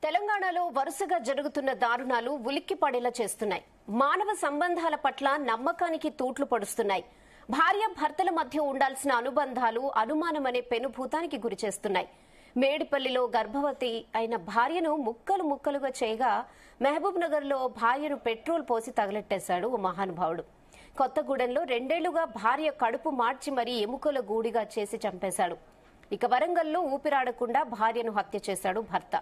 తెలంగాణలో వరుసగా జరుగుతున్న దారుణాలు ఉలిక్కిపడేలా చేస్తున్నాయి. మానవ సంబంధాల పట్ల నమ్మకానికి తూట్లు పడుస్తున్నాయి. భార్య భర్తల మధ్య ఉండాల్సిన అనుబంధాలు అనుమానమనే పెనుభూతానికి గురిచేస్తున్నాయి. మేడిపల్లిలో గర్భవతి అయిన భార్యను ముక్కలు ముక్కలుగా చేయగా మహబూబ్ నగర్ లో భార్యను పెట్రోల్ పోసి తగలెట్టేశాడు ఓ మహానుభావుడు. కొత్తగూడెంలో 2 ఏళ్లుగా భార్య కడుపు మార్చి మరీ ఎముకల గూడిగా చేసి చంపేశాడు. ఇక వరంగల్లో ఊపిరాడకుండా భార్యను హత్య చేశాడు భర్త.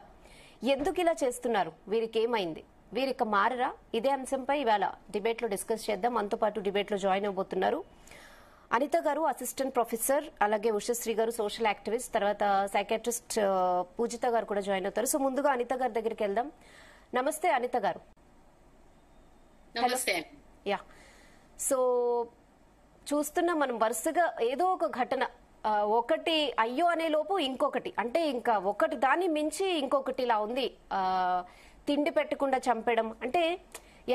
ఎందుకు ఇలా చేస్తున్నారు? వీరికి ఏమైంది? వీరిక మారరా? ఇదే అంశంపై ఇవాళ డిబేట్ లో డిస్కస్ చేద్దాం. మనతో పాటు డిబేట్ లో జాయిన్ అవబోతున్నారు అనిత గారు, అసిస్టెంట్ ప్రొఫెసర్, అలాగే ఉషశ్రీ గారు సోషల్ యాక్టివిస్ట్, తర్వాత సైకాట్రిస్ట్ పూజిత గారు కూడా జాయిన్ అవుతారు. సో ముందుగా అనిత గారి దగ్గరికి వెళ్దాం. నమస్తే అనిత గారు. యా, సో చూస్తున్నాం మనం వరుసగా ఏదో ఒక ఘటన, ఒకటి అయ్యో అనే లోపు ఇంకొకటి, అంటే ఇంకా ఒకటి దాన్ని మించి ఇంకొకటి ఇలా ఉంది. తిండి పెట్టకుండా చంపడం అంటే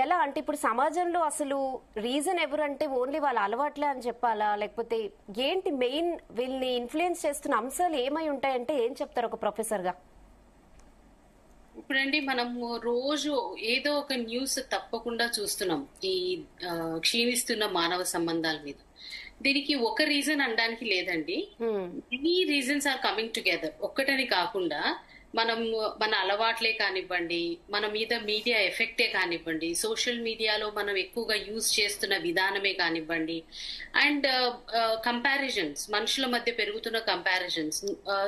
ఎలా? అంటే ఇప్పుడు సమాజంలో అసలు రీజన్ ఎవరంటే ఓన్లీ వాళ్ళ అలవాట్లే అని చెప్పాలా, లేకపోతే ఏంటి మెయిన్ వీళ్ళని ఇన్ఫ్లుయెన్స్ చేస్తున్న అంశాలు ఏమై ఉంటాయంటే ఏం చెప్తారు ఒక ప్రొఫెసర్ గా? ఇప్పుడండి మనము రోజు ఏదో ఒక న్యూస్ తప్పకుండా చూస్తున్నాం ఈ క్షీణిస్తున్న మానవ సంబంధాల మీద. దీనికి ఒక రీజన్ అనడానికి లేదండి. Many reasons are coming together. ఒక్కటని కాకుండా మన అలవాట్లే కానివ్వండి, మన మీద మీడియా ఎఫెక్టే కానివ్వండి, సోషల్ మీడియాలో మనం ఎక్కువగా యూజ్ చేస్తున్న విధానమే కానివ్వండి, అండ్ కంపారిజన్స్, మనుషుల మధ్య పెరుగుతున్న కంపారిజన్స్.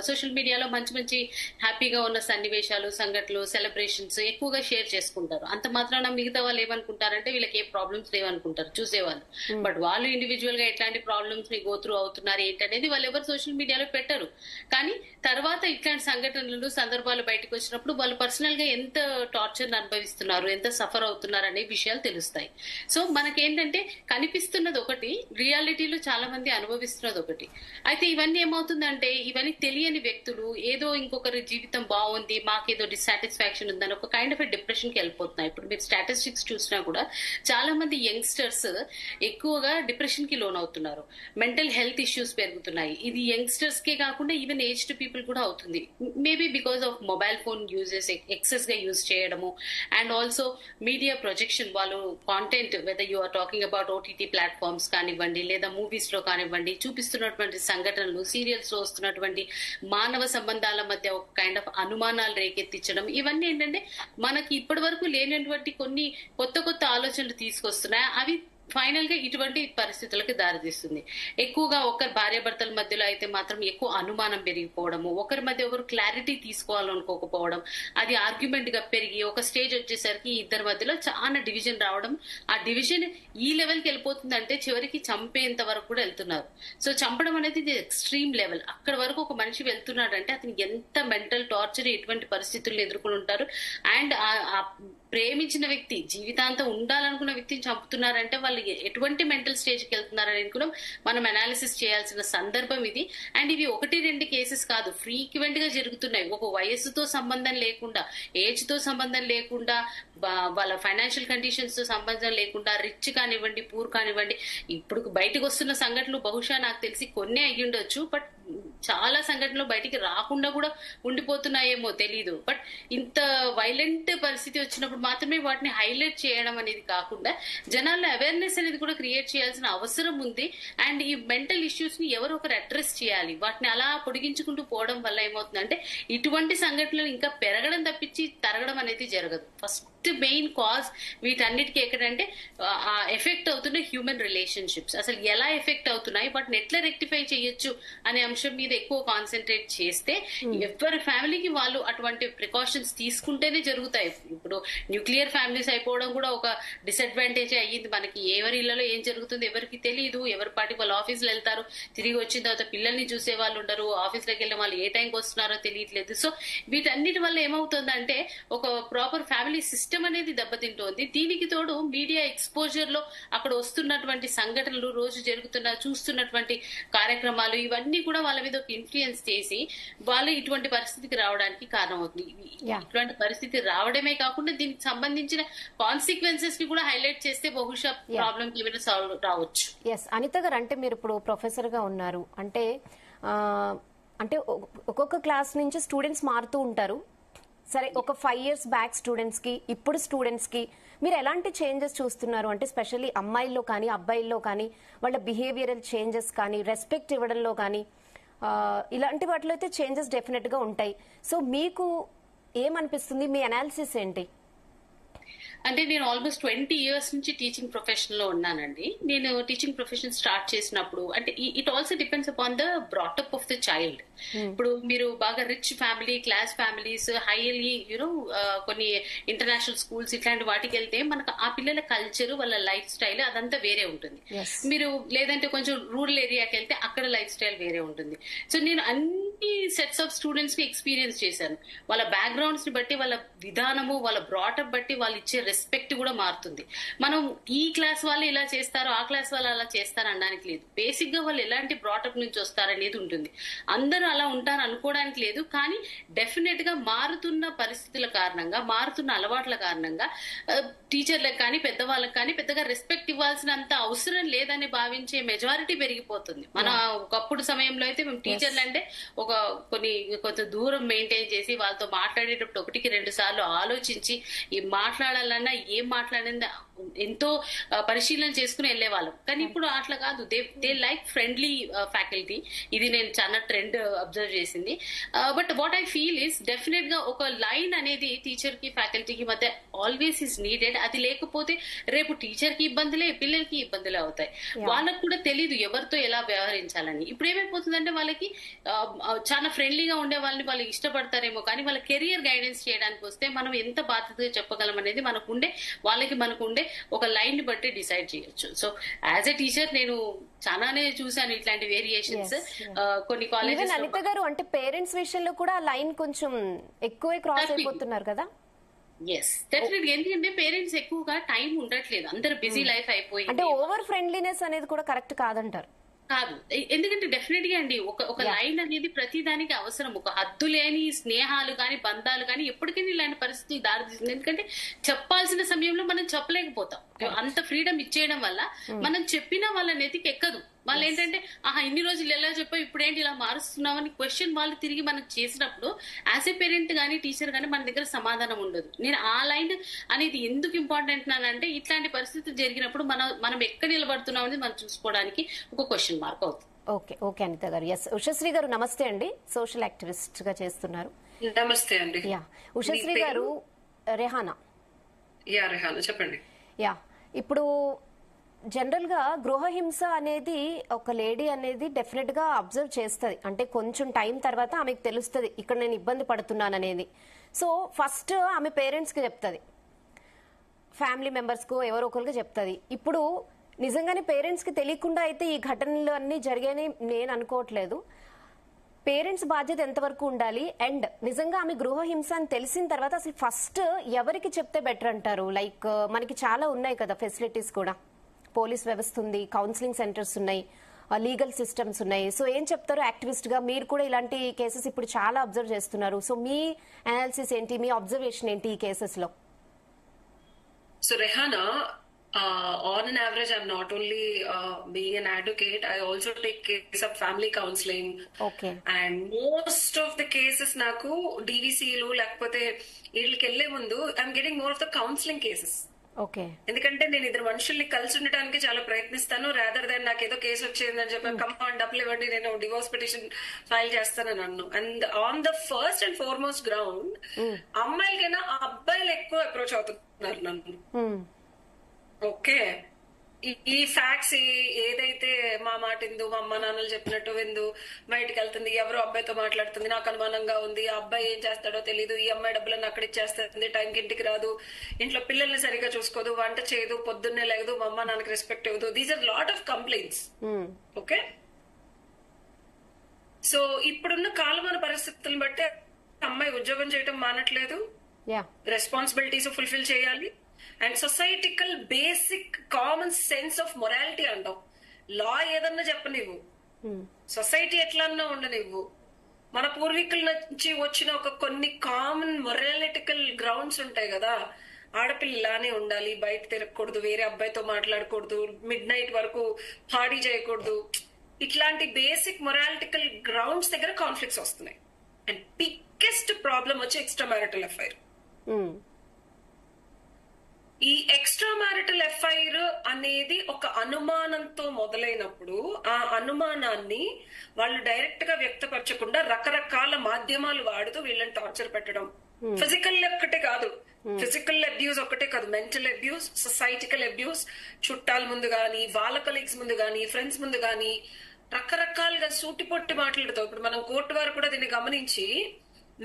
సోషల్ మీడియాలో మంచి మంచి హ్యాపీగా ఉన్న సన్నివేశాలు, సంఘటనలు, సెలబ్రేషన్స్ ఎక్కువగా షేర్ చేసుకుంటారు. అంత మాత్రాన మిగతా వాళ్ళు ఏమనుకుంటారంటే వీళ్ళకి ఏ ప్రాబ్లమ్స్ లేవనుకుంటారు చూసేవాళ్ళు. బట్ వాళ్ళు ఇండివిజువల్ గా ఎట్లాంటి ప్రాబ్లమ్స్ ని గో త్రూ అవుతున్నారు ఏంటనేది వాళ్ళు ఎవరు సోషల్ మీడియాలో పెట్టరు. కానీ తర్వాత ఇట్లాంటి సంఘటనలు, సందర్భాలు బయటకు వచ్చినప్పుడు వాళ్ళు పర్సనల్ గా ఎంత టార్చర్ అనుభవిస్తున్నారు, ఎంత సఫర్ అవుతున్నారు అనే విషయాలు తెలుస్తాయి. సో మనకేంటంటే కనిపిస్తున్నది ఒకటి, రియాలిటీలో చాలా మంది అనుభవిస్తున్నది ఒకటి. అయితే ఇవన్నీ ఏమవుతుందంటే ఇవన్నీ తెలియని వ్యక్తులు ఏదో ఇంకొకరి జీవితం బాగుంది, మాకేదో డిస్సాటిస్ఫాక్షన్ ఉందని ఒక కైండ్ ఆఫ్ డిప్రెషన్ కి వెళ్ళిపోతున్నాయి. ఇప్పుడు మీరు స్టాటిస్టిక్స్ చూసినా కూడా చాలా మంది యంగ్స్టర్స్ ఎక్కువగా డిప్రెషన్ కి లోన్ అవుతున్నారు. మెంటల్ హెల్త్ ఇష్యూస్ పెరుగుతున్నాయి. ఇది యంగ్స్టర్స్ కే కాకుండా ఈవెన్ ఏజ్డ్ పీపుల్ కూడా అవుతుంది. Maybe because of mobile phone uses excess గా యూజ్ చేయడము, అండ్ ఆల్సో మీడియా ప్రొజెక్షన్. వాళ్ళు content, whether you are talking about OTT platforms కానివ్వండి, లేదా మూవీస్ లో కానివ్వండి, చూపిస్తున్నటువంటి సంఘటనలు, సీరియల్స్ లో వస్తున్నటువంటి మానవ సంబంధాల మధ్య ఒక కైండ్ ఆఫ్ అనుమానాలు రేకెత్తించడం, ఇవన్నీ ఏంటంటే మనకి ఇప్పటి వరకు లేనటువంటి కొన్ని కొత్త కొత్త ఆలోచనలు తీసుకొస్తున్నాయి. అవి ఫైనల్ గా ఇటువంటి పరిస్థితులకు దారితీస్తుంది. ఎక్కువగా ఒకరి భార్యాభర్తల మధ్యలో అయితే మాత్రం ఎక్కువ అనుమానం పెరిగిపోవడము, ఒకరి మధ్య ఒకరు క్లారిటీ తీసుకోవాలనుకోకపోవడం, అది ఆర్గ్యుమెంట్ గా పెరిగి ఒక స్టేజ్ వచ్చేసరికి ఇద్దరి మధ్యలో చాలా డివిజన్ రావడం. ఆ డివిజన్ ఈ లెవెల్కి వెళ్ళిపోతుందంటే చివరికి చంపేంత వరకు కూడా వెళ్తున్నారు. సో చంపడం అనేది ఇది ఎక్స్ట్రీమ్ లెవెల్. అక్కడ వరకు ఒక మనిషి వెళ్తున్నాడంటే అతనికి ఎంత మెంటల్ టార్చర్, ఎటువంటి పరిస్థితులను ఎదుర్కొని ఉంటారు. అండ్ ప్రేమించిన వ్యక్తి, జీవితాంతం ఉండాలనుకున్న వ్యక్తిని చంపుతున్నారంటే వాళ్ళు ఎటువంటి మెంటల్ స్టేజ్ కి వెళ్తున్నారని కూడా మనం అనాలిసిస్ చేయాల్సిన సందర్భం ఇది. అండ్ ఇవి 1-2 కేసెస్ కాదు, ఫ్రీక్వెంట్ గా జరుగుతున్నాయి. ఒక వయస్సుతో సంబంధం లేకుండా, ఏజ్ తో సంబంధం లేకుండా, వాళ్ళ ఫైనాన్షియల్ కండిషన్స్ తో సంబంధం లేకుండా, రిచ్ కానివ్వండి, పూర్ కానివ్వండి, ఇప్పుడు బయటకు వస్తున్న సంఘటనలు బహుశా నాకు తెలిసి కొన్నే అయ్యి ఉండొచ్చు. బట్ చాలా సంఘటనలు బయటికి రాకుండా కూడా ఉండిపోతున్నాయేమో తెలీదు. బట్ ఇంత వైలెంట్ పరిస్థితి వచ్చినప్పుడు మాత్రమే వాటిని హైలైట్ చేయడం అనేది కాకుండా జనాల్లో అవేర్నెస్ అనేది కూడా క్రియేట్ చేయాల్సిన అవసరం ఉంది. అండ్ ఈ మెంటల్ ఇష్యూస్ ని ఎవరు ఒకరు అడ్రస్ చేయాలి. వాటిని అలా పొడిగించుకుంటూ పోవడం వల్ల ఏమవుతుందంటే ఇటువంటి సంఘటనలు ఇంకా పెరగడం తప్పించి తరగడం అనేది జరగదు. ఫస్ట్ మెయిన్ కాజ్ వీటన్నిటికీ ఎక్కడంటే ఎఫెక్ట్ అవుతున్న హ్యూమన్ రిలేషన్షిప్స్ అసలు ఎలా ఎఫెక్ట్ అవుతున్నాయి, వాటిని ఎట్లా రెక్టిఫై చేయొచ్చు అనే అంశం మీద ఎక్కువ కాన్సన్ట్రేట్ చేస్తే ఎవరి ఫ్యామిలీకి వాళ్ళు అటువంటి ప్రికాషన్స్ తీసుకుంటేనే జరుగుతాయి. ఇప్పుడు న్యూక్లియర్ ఫ్యామిలీస్ అయిపోవడం కూడా ఒక డిసడ్వాంటేజ్ అయ్యింది మనకి. ఎవరి ఇళ్లలో ఏం జరుగుతుందో ఎవరికి తెలియదు. ఎవరి పాటికి వాళ్ళు ఆఫీసులో వెళ్తారు, తిరిగి వచ్చిన తర్వాత పిల్లల్ని చూసే వాళ్ళు ఉండరు, ఆఫీస్లోకి వెళ్ళిన వాళ్ళు ఏ టైంకి వస్తున్నారో తెలియట్లేదు. సో వీటన్నిటి వల్ల ఏమవుతుందంటే ఒక ప్రాపర్ ఫ్యామిలీ సిస్టమ్ అనేది దెబ్బతింటోంది. దీనికి తోడు మీడియా ఎక్స్పోజర్ లో అక్కడ వస్తున్నటువంటి సంఘటనలు, రోజు చూస్తున్నటువంటి కార్యక్రమాలు, ఇవన్నీ కూడా వాళ్ళ మీద ఒక ఇన్ఫ్లుయెన్స్ చేసి వాళ్ళు ఇటువంటి పరిస్థితికి రావడానికి కారణం అవుతుంది. ఇటువంటి పరిస్థితి రావడమే కాకుండా దీనికి సంబంధించిన కాన్సిక్వెన్సెస్ ని కూడా హైలైట్ చేస్తే బహుశా ప్రాబ్లం ఏమైనా సాల్వ్ రావచ్చు. ఎస్ అనిత గారు, అంటే మీరు ఇప్పుడు ప్రొఫెసర్ గా ఉన్నారు, అంటే ఒక్కొక్క క్లాస్ నుంచి స్టూడెంట్స్ మారుతూ ఉంటారు. సరే, ఒక 5 years బ్యాక్ స్టూడెంట్స్ కి ఇప్పుడు స్టూడెంట్స్ కి మీరు ఎలాంటి చేంజెస్ చూస్తున్నారు? అంటే స్పెషల్లీ అమ్మాయిల్లో కానీ అబ్బాయిల్లో కానీ వాళ్ళ బిహేవియరల్ చేంజెస్ కానీ రెస్పెక్ట్ ఇవ్వడంలో కానీ ఇలాంటి వాటిలో అయితే చేంజెస్ డెఫినెట్ గా ఉంటాయి. సో మీకు ఏమనిపిస్తుంది? మీ అనాలిసిస్ ఏంటి? అంటే నేను ఆల్మోస్ట్ 20 years నుంచి టీచింగ్ ప్రొఫెషన్ లో ఉన్నానండి. నేను టీచింగ్ ప్రొఫెషన్ స్టార్ట్ చేసినప్పుడు అంటే it also depends upon the brought up of the child. ఇప్పుడు మీరు బాగా rich family, class families, highly కొన్ని ఇంటర్నేషనల్ స్కూల్స్ ఇట్లాంటి వాటికి వెళ్తే మనకు ఆ పిల్లల కల్చర్, వాళ్ళ లైఫ్ స్టైల్ అదంతా వేరే ఉంటుంది. మీరు లేదంటే కొంచెం రూరల్ ఏరియాకి వెళ్తే అక్కడ లైఫ్ స్టైల్ వేరే ఉంటుంది. సో నేను అన్ని సెట్స్ ఆఫ్ స్టూడెంట్స్ ని ఎక్స్పీరియన్స్ చేశాను. వాళ్ళ బ్యాక్గ్రౌండ్స్ ని బట్టి, వాళ్ళ విధానము, వాళ్ళ బ్రాటప్ బట్టి వాళ్ళు ఇచ్చే రెస్పెక్ట్ కూడా మారుతుంది. మనం ఈ క్లాస్ వాళ్ళు ఇలా చేస్తారు, ఆ క్లాస్ వాళ్ళు అలా చేస్తారు అనడానికి లేదు. బేసిక్ గా వాళ్ళు ఎలాంటి బ్రాటప్ నుంచి వస్తారనేది ఉంటుంది. అందరూ అలా ఉంటారు అనుకోవడానికి లేదు. కానీ డెఫినెట్ గా మారుతున్న పరిస్థితుల కారణంగా, మారుతున్న అలవాట్ల కారణంగా టీచర్లకు కానీ పెద్దవాళ్ళకి కానీ పెద్దగా రెస్పెక్ట్ ఇవ్వాల్సినంత అవసరం లేదని భావించే మెజారిటీ పెరిగిపోతుంది. మన ఒకప్పుడు సమయంలో అయితే మేము టీచర్లు అంటే కొంత దూరం మెయింటైన్ చేసి వాళ్ళతో మాట్లాడేటప్పుడు 1-2 సార్లు ఆలోచించి ఈ మాట్లాడాలన్నా ఏం మాట్లాడింది ఎంతో పరిశీలన చేసుకుని వెళ్లేవాళ్ళం. కానీ ఇప్పుడు అట్లా కాదు. They like friendly faculty. ఇది నేను చాలా ట్రెండ్ అబ్జర్వ్ చేసింది. But what I feel is definite గా ఒక లైన్ అనేది టీచర్ కి ఫ్యాకల్టీకి మధ్య ఆల్వేస్ ఈస్ నీడెడ్. అది లేకపోతే రేపు టీచర్ కి ఇబ్బందులే, పిల్లలకి ఇబ్బందులే అవుతాయి. వాళ్ళకు కూడా తెలీదు ఎవరితో ఎలా వ్యవహరించాలని. ఇప్పుడు ఏమైపోతుందంటే వాళ్ళకి చాలా ఫ్రెండ్లీగా ఉండే వాళ్ళని వాళ్ళు ఇష్టపడతారేమో, కానీ వాళ్ళ కెరియర్ గైడెన్స్ చేయడానికి వస్తే మనం ఎంత బాధ్యతగా చెప్పగలం అనేది మనకు ఉండే ఒక లైన్ ని బట్టి డిసైడ్ చేయొచ్చు. సో యాజ్ ఎ టీచర్ నేను చాలానే చూసాను ఇట్లాంటి వేరియేషన్స్ కొన్ని కాలేజెస్. అనిత గారు, అంటే పేరెంట్స్ విషయంలో కూడా లైన్ కొంచెం ఎక్కువే క్రాస్ అయిపోతున్నారు కదా? ఎస్, డెఫినెట్ గా. ఎందుకంటే పేరెంట్స్ ఎక్కువగా టైం ఉండట్లేదు, అందరు బిజీ లైఫ్ అయిపోయి. అంటే ఓవర్ ఫ్రెండ్లీనెస్ అనేది కూడా కరెక్ట్ కాదంటారు? కాదు. ఎందుకంటే డెఫినెట్ గా అండి ఒక లైన్ అనేది ప్రతి దానికి అవసరం. ఒక హద్దు లేని స్నేహాలు కానీ బంధాలు కానీ ఎప్పటికైనా ఇలాంటి పరిస్థితులు దారితీస్తుంది. ఎందుకంటే చెప్పాల్సిన సమయంలో మనం చెప్పలేకపోతాం. అంత ఫ్రీడమ్ ఇచ్చేయడం వల్ల మనం చెప్పిన వాళ్ళ నెతికి ఎక్కదు. వాళ్ళు ఏంటంటే ఇన్ని రోజులు ఎలా చెప్పావు, ఇప్పుడు ఏంటి ఇలా మారుస్తున్నామని క్వశ్చన్ వాళ్ళు తిరిగి మనం చేసినప్పుడు యాజ్ ఏ పేరెంట్ గానీ టీచర్ గానీ మన దగ్గర సమాధానం ఉండదు. నేను ఆ లైన్ అనేది ఎందుకు ఇంపార్టెంట్ అంటే ఇట్లాంటి పరిస్థితి జరిగినప్పుడు మనం ఎక్కడ నిలబడుతున్నాం అనేది మనం చూసుకోవడానికి ఒక క్వశ్చన్ మార్క్ అవుతుంది. ఓకే అనిత గారు. ఎస్, ఉషశ్రీ గారు నమస్తే అండి. సోషల్ యాక్టివిస్ట్ గా చేస్తున్నారు. నమస్తే అండి. ఉషశ్రీ గారు, రెహానా చెప్పండి. ఇప్పుడు జనరల్ గా గృహహింస అనేది ఒక లేడీ అనేది డెఫినెట్ గా అబ్జర్వ్ చేస్తుంది. అంటే కొంచెం టైం తర్వాత ఆమెకు తెలుస్తుంది ఇక్కడ నేను ఇబ్బంది పడుతున్నాను అనేది. సో ఫస్ట్ ఆమె పేరెంట్స్ కి చెప్తుంది, ఫ్యామిలీ మెంబర్స్ కు ఎవరో ఒకరికి చెప్తుంది. ఇప్పుడు నిజంగానే పేరెంట్స్ కి తెలియకుండా అయితే ఈ ఘటనలు అన్ని జరిగాయని నేను అనుకోవట్లేదు. పేరెంట్స్ బాధ్యత ఎంతవరకు ఉండాలి? అండ్ నిజంగా ఆమె గృహహింస అని తెలిసిన తర్వాత అసలు ఫస్ట్ ఎవరికి చెప్తే బెటర్ అంటారు? లైక్ మనకి చాలా ఉన్నాయి కదా ఫెసిలిటీస్ కూడా, పోలీస్ వ్యవస్థ ఉంది, కౌన్సిలింగ్ సెంటర్స్ ఉన్నాయి, లీగల్ సిస్టమ్స్ ఉన్నాయి. సో ఏం చెప్తారు యాక్టివిస్ట్ గా? మీరు కూడా ఇలాంటి కేసెస్ ఇప్పుడు చాలా అబ్జర్వ్ చేస్తున్నారు. సో మీ అనాలిసిస్ ఏంటి, మీ అబ్జర్వేషన్ ఏంటి ఈ కేసెస్ లో? So Rehana, on an average, I'm not only being an advocate, I also take case of family counseling. Okay. And most of the cases naku DVCలు లేకపోతే వీళ్ళకి వెళ్లే ముందు I'm getting more of the counseling cases. Okay. ఎందుకంటే నేను ఇద్దరు మనుషుల్ని కలిసి ఉండటానికి చాలా ప్రయత్నిస్తాను, రాదర్ దాన్ నాకు ఏదో కేసు వచ్చిందని చెప్పి కంపౌండ్ డబ్బులు ఇవ్వండి నేను డివోర్స్ పిటిషన్ ఫైల్ చేస్తానని అన్ను. And on the first and foremost ground అమ్మాయిలకైనా అబ్బాయిలు ఎక్కువ అప్రోచ్ అవుతున్నారు నన్ను. ఓకే, ఈ ఫ్యాక్ట్స్ ఏదైతే మా మాట ఇందు, మా అమ్మ నాన్నలు చెప్పినట్టు విందు, బయటకు వెళ్తుంది, ఎవరో అబ్బాయితో మాట్లాడుతుంది, నాకు అనుమానంగా ఉంది, ఆ అబ్బాయి ఏం చేస్తాడో తెలీదు, ఈ అమ్మాయి డబ్బులను అక్కడ ఇచ్చేస్తుంది, టైంకి ఇంటికి రాదు, ఇంట్లో పిల్లల్ని సరిగా చూసుకోదు, వంట చేయదు, పొద్దున్నే లేగదు, మా అమ్మ నాన్నకి రెస్పెక్ట్ ఇవ్వదు. These are lot of complaints. Okay, so ఇప్పుడున్న కాలమాన పరిస్థితులను బట్టి అమ్మాయి ఉద్యోగం చేయడం మానట్లేదు, రెస్పాన్సిబిలిటీస్ ఫుల్ఫిల్ చేయాలి. And societal basic common sense of morality అంటాం. లా ఏదన్నా చెప్పనివ్వు, సొసైటీ ఎట్లన్నా ఉండనివ్వు, మన పూర్వీకుల నుంచి వచ్చిన ఒక కొన్ని కామన్ మొరాలిటికల్ గ్రౌండ్స్ ఉంటాయి కదా. ఆడపిల్లలానే ఉండాలి, బయట తిరగకూడదు, వేరే అబ్బాయితో మాట్లాడకూడదు, మిడ్ నైట్ వరకు పార్టీ చేయకూడదు, ఇట్లాంటి బేసిక్ మొరాలిటికల్ గ్రౌండ్స్ దగ్గర కాన్ఫ్లిక్ట్స్ వస్తున్నాయి. అండ్ బిగ్గెస్ట్ ప్రాబ్లం వచ్చి ఎక్స్ట్రా మ్యారిటల్ ఎఫ్ఐఆర్. ఈ ఎక్స్ట్రా మ్యారిటల్ ఎఫ్ఐఆర్ అనేది ఒక అనుమానంతో మొదలైనప్పుడు ఆ అనుమానాన్ని వాళ్ళు డైరెక్ట్ గా వ్యక్తపరచకుండా రకరకాల మాధ్యమాలు వాడుతూ వీళ్ళని టార్చర్ పెట్టడం. ఫిజికల్ ఒక్కటే కాదు, ఫిజికల్ అబ్యూస్ ఒక్కటే కాదు, మెంటల్ అబ్యూస్, సొసైటికల్ అబ్యూస్, చుట్టాల ముందు గానీ, వాళ్ళ కొలీగ్స్ ముందు గానీ, ఫ్రెండ్స్ ముందు గానీ రకరకాలుగా సూటిపొట్టి మాట్లాడుతాం. ఇప్పుడు మనం కోర్టు వారు కూడా దీన్ని గమనించి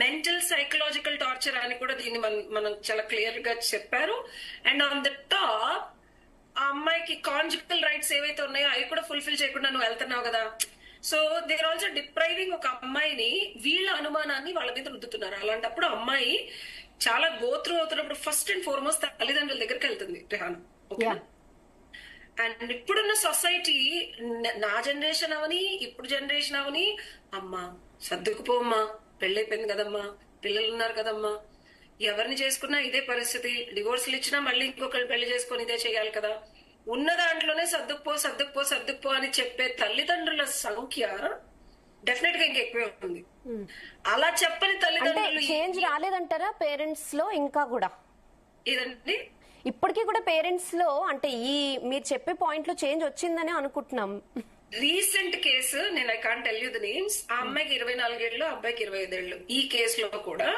మెంటల్ సైకలాజికల్ టార్చర్ అని కూడా దీన్ని మనం చాలా క్లియర్ గా చెప్పారు. అండ్ ఆన్ ద టాప్ ఆ అమ్మాయికి కాంజుగల్ రైట్స్ ఏవైతే ఉన్నాయో అవి కూడా ఫుల్ఫిల్ చేయకుండా నువ్వు వెళ్తున్నావు కదా. So they are also depriving ఒక అమ్మాయిని, వీళ్ళ అనుమానాన్ని వాళ్ళ మీద రుద్దుతున్నారు. అలాంటప్పుడు అమ్మాయి చాలా గోత్రు అవుతున్నప్పుడు ఫస్ట్ అండ్ ఫార్మోస్ట్ తల్లిదండ్రుల దగ్గరికి వెళ్తుంది రెహానా. ఓకే, అండ్ ఇప్పుడున్న సొసైటీ, నా జనరేషన్ అవని ఇప్పుడు జనరేషన్ అవని, అమ్మా సర్దుకుపోమ్మా, పెళ్ళైపోయింది కదమ్మా, పిల్లలు ఉన్నారు కదమ్మా, ఎవరిని చేసుకున్నా ఇదే పరిస్థితి, డివోర్స్లు ఇచ్చినా మళ్ళీ ఇంకొకరు పెళ్లి చేసుకొని ఇదే చేయాలి కదా, ఉన్న దాంట్లోనే సర్దుకుపో సర్దుకుపో సర్దుకుపో అని చెప్పే తల్లిదండ్రుల సంఖ్య డెఫినెట్ గా ఇంకా ఎక్కువే ఉంది. అలా చెప్పని తల్లిదండ్రులు చేంజ్ రాలేదంటారా పేరెంట్స్ లో? ఇంకా కూడా ఇదండి ఇప్పటికీ కూడా పేరెంట్స్ లో అంటే ఈ మీరు చెప్పే పాయింట్ లో చేంజ్ వచ్చిందని అనుకుంటున్నాం. రీసెంట్ కేసు, నేను I can't tell you the names, ఆ అమ్మాయికి 24 ఏళ్ళు, అబ్బాయికి 25 ఏళ్ళు. ఈ కేసులో కూడా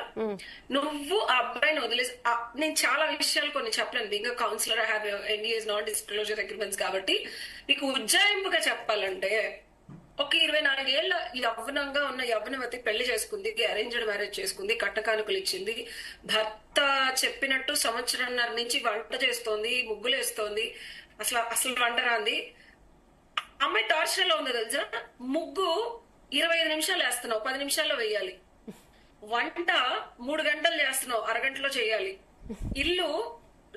నువ్వు ఆ అబ్బాయిని వదిలేసి, నేను చాలా విషయాలు కొన్ని చెప్పలేను, being counsellor, I have NDAs non disclosure agreements కాబట్టి మీకు ఉజ్జాయింపుగా చెప్పాలంటే ఒక 24 ఏళ్ల యవ్వనంగా ఉన్న యవ్వనవతి పెళ్లి చేసుకుంది, అరేంజ్డ్ మ్యారేజ్ చేసుకుంది, కట్టకానుకలు ఇచ్చింది, భర్త చెప్పినట్టు 1.5 సంవత్సరం నుంచి వంట చేస్తోంది, ముగ్గులేస్తోంది, అసలు వంట రాంది. అమ్మాయి టార్చర్ లో ఉంది తెలుసా. ముగ్గు 25 నిమిషాలు వేస్తున్నావు, 10 నిమిషాల్లో వేయాలి. వంట 3 గంటలు చేస్తున్నావు, అరగంటలో చేయాలి. ఇల్లు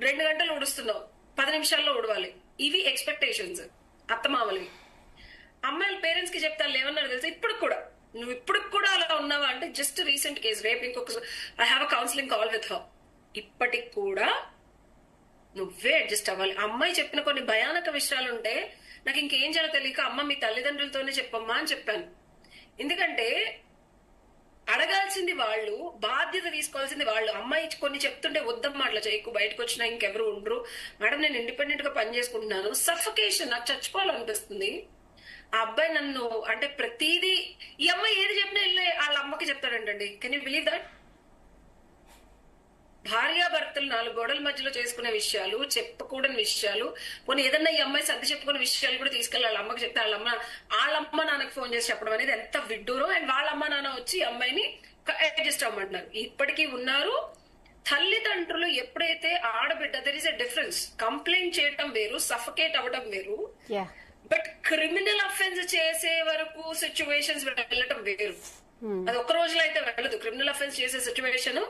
2 గంటలు ఉడుస్తున్నావు, 10 నిమిషాల్లో ఉడవాలి. ఇవి ఎక్స్పెక్టేషన్స్ అత్తమామలవి. అమ్మాయిల పేరెంట్స్ కి చెప్తాను ఏమన్నారు తెలుసా, ఇప్పుడు కూడా నువ్వు ఇప్పుడు కూడా అలా ఉన్నావా అంటే, జస్ట్ రీసెంట్ కేసు, రేపు ఇంకొక I have a counselling call with her, ఇప్పటికి కూడా నువ్వే అడ్జస్ట్ అవ్వాలి. అమ్మాయి చెప్పిన కొన్ని భయానక విషయాలు ఉంటే నాకు ఇంకేం చేయాలో తెలియక, అమ్మ మీ తల్లిదండ్రులతోనే చెప్పమ్మా అని చెప్పాను. ఎందుకంటే అడగాల్సింది వాళ్ళు, బాధ్యత తీసుకోవాల్సింది వాళ్ళు. అమ్మాయి కొన్ని చెప్తుంటే వద్దమ్మా అట్లా చేయకు, బయటకు వచ్చినా ఇంకెవరు ఉండరు మేడం, నేను ఇండిపెండెంట్ గా పని చేసుకుంటున్నాను, సఫకేషన్, నాకు చచ్చిపోవాలనిపిస్తుంది. ఆ అబ్బాయి నన్ను అంటే ప్రతిదీ, ఈ అమ్మాయి ఏది చెప్పినా వెళ్ళి వాళ్ళ అమ్మకి చెప్తాడంటండి. Can you believe that? భార్యాభర్తలు 4 గోడల మధ్యలో చేసుకునే విషయాలు, చెప్పకూడని విషయాలు, పోనీ ఏదన్నా ఈ అమ్మాయి సర్ది చెప్పుకునే విషయాలు కూడా తీసుకెళ్ళి వాళ్ళ అమ్మకి చెప్తే వాళ్ళ అమ్మ నాన్నకి ఫోన్ చేసి చెప్పడం అనేది ఎంత విడ్డూరం. అండ్ వాళ్ళ అమ్మ నాన్న వచ్చి ఈ అమ్మాయిని అడ్జస్ట్ అవ్వమంటున్నారు. ఇప్పటికీ ఉన్నారు. తల్లిదండ్రులు ఎప్పుడైతే ఆడబిడ్డ, there is a difference. Complaint చేయటం వేరు, సఫకేట్ అవ్వడం వేరు. బట్ క్రిమినల్ అఫెన్స్ చేసే వరకు సిచ్యువేషన్స్ వెళ్ళటం వేరు. అది ఒక రోజులో అయితే వెళ్ళదు. క్రిమినల్ అఫెన్స్ చేసే సిచ్యువేషన్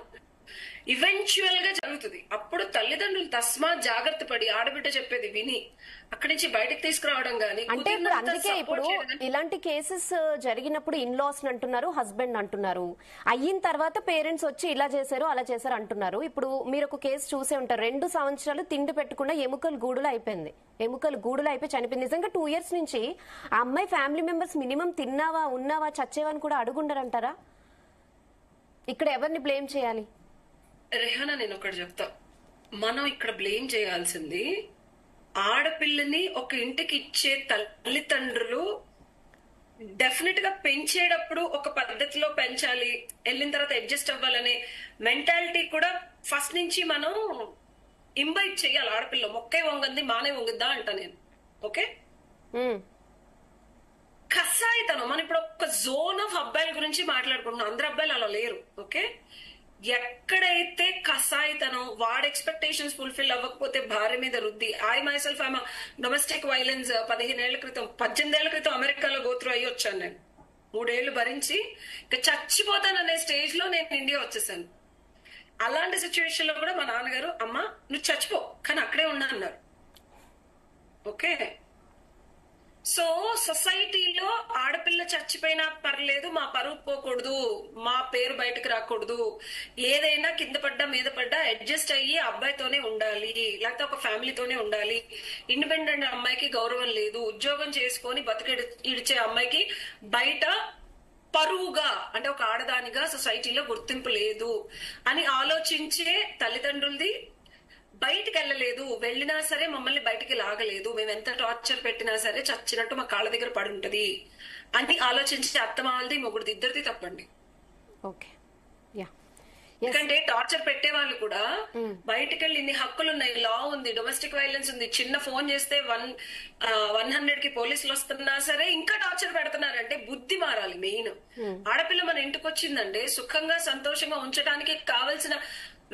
ఈవెన్చువల్ గా జరుగుతుంది. అప్పుడు తల్లిదండ్రులు తస్మాత్ జాగ్రత్త పడి ఆడబిడ్డ చెప్పేది విని అక్కడి నుంచి బయటకు తీసుకురావడం గానీ. అంటే ఇప్పుడు అందుకే ఇప్పుడు ఇలాంటి కేసెస్ జరిగినప్పుడు ఇన్లాస్ అంటున్నారు, హస్బెండ్ అంటున్నారు, అయిన తర్వాత పేరెంట్స్ వచ్చి ఇలా చేశారు అలా చేశారు అంటున్నారు. ఇప్పుడు మీరు ఒక కేసు చూసే ఉంటారు, 2 సంవత్సరాలు తిండి పెట్టకుండా ఎముకలు గూడులు అయిపోయింది, ఎముకలు గూడులు అయిపోయి చనిపోయింది. నిజంగా 2 years నుంచి ఆ అమ్మాయి ఫ్యామిలీ మెంబర్స్ మినిమం తిన్నావా ఉన్నావా చచ్చేవని కూడా అడుగుండరంటారా? ఇక్కడ ఎవరిని బ్లేమ్ చేయాలి? రెహానా, నేను ఒకటి చెప్తా, మనం ఇక్కడ బ్లేమ్ చేయాల్సింది ఆడపిల్లని ఒక ఇంటికి ఇచ్చే తల్లిదండ్రులు. డెఫినెట్ గా పెంచేటప్పుడు ఒక పద్ధతిలో పెంచాలి, వెళ్ళిన తర్వాత అడ్జస్ట్ అవ్వాలనే మెంటాలిటీ కూడా ఫస్ట్ నుంచి మనం ఇంబైట్ చేయాలి. ఆడపిల్ల మొక్కే వంగంది మానే వంగిద్దా అంట నేను. ఓకే, కసాయితనం. మనం ఇప్పుడు ఒక జోన్ ఆఫ్ అబ్బాయిల గురించి మాట్లాడుకుంటున్నాం, అందరు అబ్బాయిలు అలా లేరు. ఓకే, ఎక్కడైతే కసాయితనం, వాడి ఎక్స్పెక్టేషన్స్ ఫుల్ఫిల్ అవ్వకపోతే భార్య మీద రుద్ది. I myself I'm domestic violence 18 ఏళ్ల క్రితం 18 ఏళ్ల క్రితం అమెరికాలో గోత్రు అయ్యి వచ్చాను నేను. 3 ఏళ్లు భరించి ఇక చచ్చిపోతాననే స్టేజ్ లో నేను ఇండియా వచ్చేసాను. అలాంటి సిచ్యువేషన్ లో కూడా మా నాన్నగారు, అమ్మ నువ్వు చచ్చిపో కానీ అక్కడే ఉన్నా అన్నారు. ఓకే, సో సొసైటీలో ఆడపిల్ల చచ్చిపోయినా పర్లేదు, మా పరువు పోకూడదు, మా పేరు బయటకు రాకూడదు, ఏదైనా కింద పడ్డా మీద పడ్డా అడ్జస్ట్ అయ్యి అబ్బాయితోనే ఉండాలి, లేకపోతే ఒక ఫ్యామిలీతోనే ఉండాలి. ఇండిపెండెంట్ అమ్మాయికి గౌరవం లేదు, ఉద్యోగం చేసుకొని బతికి ఇడిచే అమ్మాయికి బయట పరువుగా అంటే ఒక ఆడదానిగా సొసైటీలో గుర్తింపు లేదు అని ఆలోచించే తల్లిదండ్రులది, బయటికి వెళ్ళలేదు, వెళ్ళినా సరే మమ్మల్ని బయటికి లాగలేదు, మేము ఎంత టార్చర్ పెట్టినా సరే చచ్చినట్టు మా కాళ్ళ దగ్గర పడి ఉంటది అని ఆలోచించే అత్తమాలది మొగుడిది ఇద్దరిది తప్పండి. Okay, yeah. ఎందుకంటే టార్చర్ పెట్టే వాళ్ళు కూడా బయటికి వెళ్ళి ఇన్ని హక్కులు ఉన్నాయి, లా ఉంది, డొమెస్టిక్ వైలెన్స్ ఉంది, చిన్న ఫోన్ చేస్తే 100 కి పోలీసులు వస్తున్నా సరే ఇంకా టార్చర్ పెడుతున్నారంటే బుద్ధి మారాలి. మెయిన్ ఆడపిల్ల మన ఇంటికి వచ్చిందంటే సుఖంగా సంతోషంగా ఉంచడానికి కావలసిన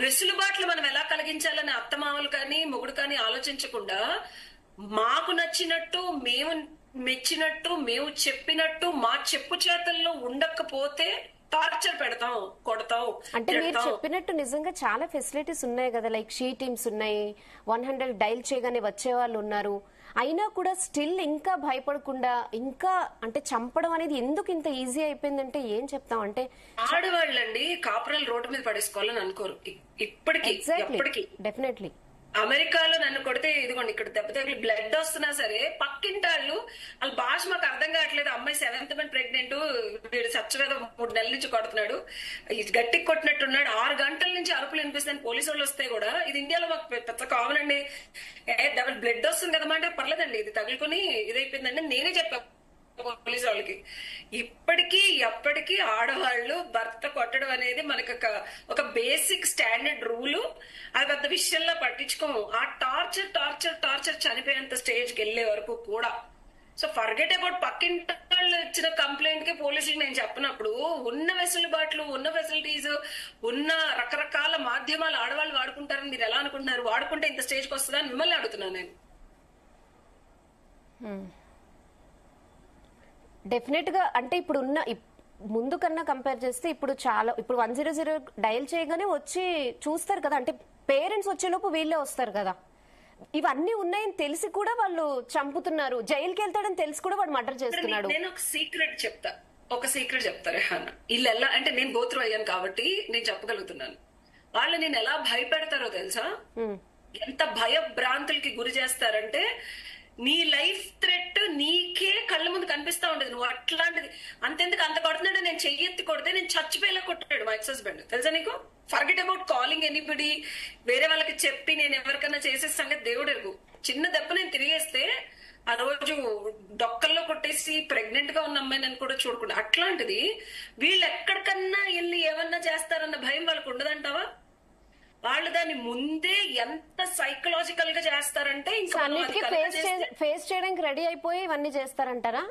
వెసులుబాట్లు మనం ఎలా కలిగించాలని అత్తమామలు కానీ మొగుడు కానీ ఆలోచించకుండా మాకు నచ్చినట్టు, మేము మెచ్చినట్టు, మేము చెప్పినట్టు మా చెప్పు చేతల్లో ఉండకపోతే టార్చర్ పెడతాం, కొడతాం. అంటే మీరు చెప్పినట్టు నిజంగా చాలా ఫెసిలిటీస్ ఉన్నాయి కదా, లైక్ షీ టీమ్స్ ఉన్నాయి, 100 డైల్ చేయగానే వచ్చే వాళ్ళు ఉన్నారు. అయినా కూడా స్టిల్ ఇంకా భయపడకుండా ఇంకా అంటే చంపడం అనేది ఎందుకు ఇంత ఈజీ అయిపోయిందంటే ఏం చెప్తాం? అంటే ఆడవాళ్ళండి కాపురాలు రోడ్డు మీద పడేసుకోవాలని అనుకోరు ఇప్పటికీ. ఎప్పటికీ డెఫినెట్లీ అమెరికాలో నన్ను కొడితే ఇదిగోండి ఇక్కడ దెబ్బ తగిలి బ్లడ్ వస్తున్నా సరే పక్కింటాళ్ళు వాళ్ళ భాష మాకు అర్థం కావట్లేదు, అమ్మాయి 7th మంత్ ప్రెగ్నెంట్, వీడు సచ్చవేద 3 నెలల నుంచి కొడుతున్నాడు, గట్టికి కొట్టినట్టున్నాడు, 6 గంటల నుంచి అరుపులు వినిపిస్తాను, పోలీసు వాళ్ళు వస్తే కూడా ఇది ఇండియాలో మాకు పెద్ద కామన్ అండి. డబుల్ బ్లడ్ వస్తుంది కదమ్మా అంటే పర్లేదండి, ఇది తగులుకొని ఇదైపోయిందండి నేనే చెప్పా పోలీసు వాళ్ళకి. ఇప్పటికీ ఎప్పటికీ ఆడవాళ్ళు భర్త కొట్టడం అనేది మనకి ఒక బేసిక్ స్టాండర్డ్ రూలు. అది పెద్ద విషయంలో పట్టించుకోము. ఆ టార్చర్ టార్చర్ టార్చర్ చనిపోయేంత స్టేజ్కి వెళ్లే వరకు కూడా. సో ఫర్గెట్ అబౌట్ పక్కింటి వాళ్ళు ఇచ్చిన కంప్లైంట్ కి పోలీసులు నేను చెప్పినప్పుడు ఉన్న వెసులుబాట్లు, ఉన్న ఫెసిలిటీస్, ఉన్న రకరకాల మాధ్యమాలు ఆడవాళ్ళు వాడుకుంటారని మీరు ఎలా అనుకుంటున్నారు? వాడుకుంటే ఇంత స్టేజ్కి వస్తుందా అని మిమ్మల్ని అడుగుతున్నాను నేను. డెఫినెట్ గా అంటే ఇప్పుడు ఉన్న ముందు కన్నా కంపేర్ చేస్తే ఇప్పుడు చాలా, ఇప్పుడు 100 డయల్ చేయగానే వచ్చి చూస్తారు కదా, అంటే పేరెంట్స్ వచ్చేలోపు వీళ్ళే వస్తారు కదా. ఇవన్నీ ఉన్నాయని తెలిసి కూడా వాళ్ళు చంపుతున్నారు, జైలుకి వెళ్తాడని తెలిసి కూడా వాడు మర్డర్ చేస్తున్నాడు. నేను ఒక సీక్రెట్ చెప్తా రేహానా. వీళ్ళు ఎలా అంటే నేను గోత్రం అయ్యాను కాబట్టి నేను చెప్పగలుగుతున్నాను. వాళ్ళు నేను ఎలా భయపెడతారో తెలుసా? ఎంత భయభ్రాంతులకి గురి చేస్తారంటే నీ లైఫ్ థ్రెట్ నీకే కళ్ళ ముందు కనిపిస్తా ఉండదు. నువ్వు అట్లాంటిది అంతెందుకు అంత కొడుతున్నాడు, నేను చెయ్యెత్తి కొడితే నేను చచ్చిపోయేలా కొట్టాడు మా ఎక్స్ హస్బెండ్, తెలుసా నీకు? ఫర్గెట్ అబౌట్ కాలింగ్ ఎనీబడి, వేరే వాళ్ళకి చెప్పి నేను ఎవరికన్నా చేసే సంగతి దేవుడు ఎరుగు. చిన్న దెబ్బ నేను తిరిగేస్తే ఆ రోజు డొక్కల్లో కొట్టేసి ప్రెగ్నెంట్ గా ఉన్న అమ్మాయి నన్ను కూడా చూడకుండా. అట్లాంటిది వీళ్ళు ఎక్కడికన్నా వెళ్ళి ఏమన్నా చేస్తారన్న భయం వాళ్ళకు ఉండదంటావా? వాళ్ళు దాన్ని ముందే ఎంత సైకలాజికల్ గా చేస్తారంటే ఇంకా ఫేస్ చేయడానికి రెడీ అయిపోయి ఇవన్నీ చేస్తారంటారా